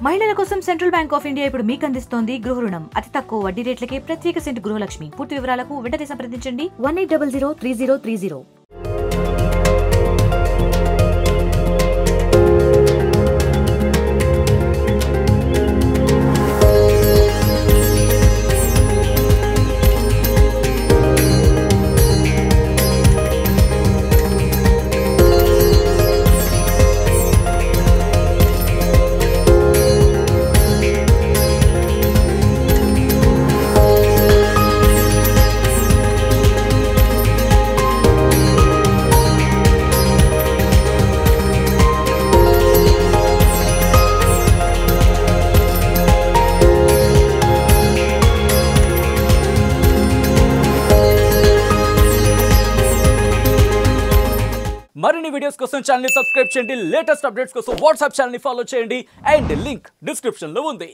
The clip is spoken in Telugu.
మహిళల కోసం సెంట్రల్ బ్యాంక్ ఆఫ్ ఇండియా ఇప్పుడు మీకు అందిస్తోంది గృహ రుణం. అతి తక్కువ వడ్డీ రేట్లకే ప్రత్యేక సెంటు గృహలక్ష్మి. పూర్తి వివరాలకు వెంటనే సంప్రదించండి 18003030. మరిన్ని వీడియోస్ కోసం ఛానల్ ని సబ్స్క్రైబ్ చేయండి. లేటెస్ట్ అప్డేట్స్ కోసం వాట్సాప్ ఛానల్ ని ఫాలో చేయండి. అండ్ లింక్ డిస్క్రిప్షన్ లో ఉంది.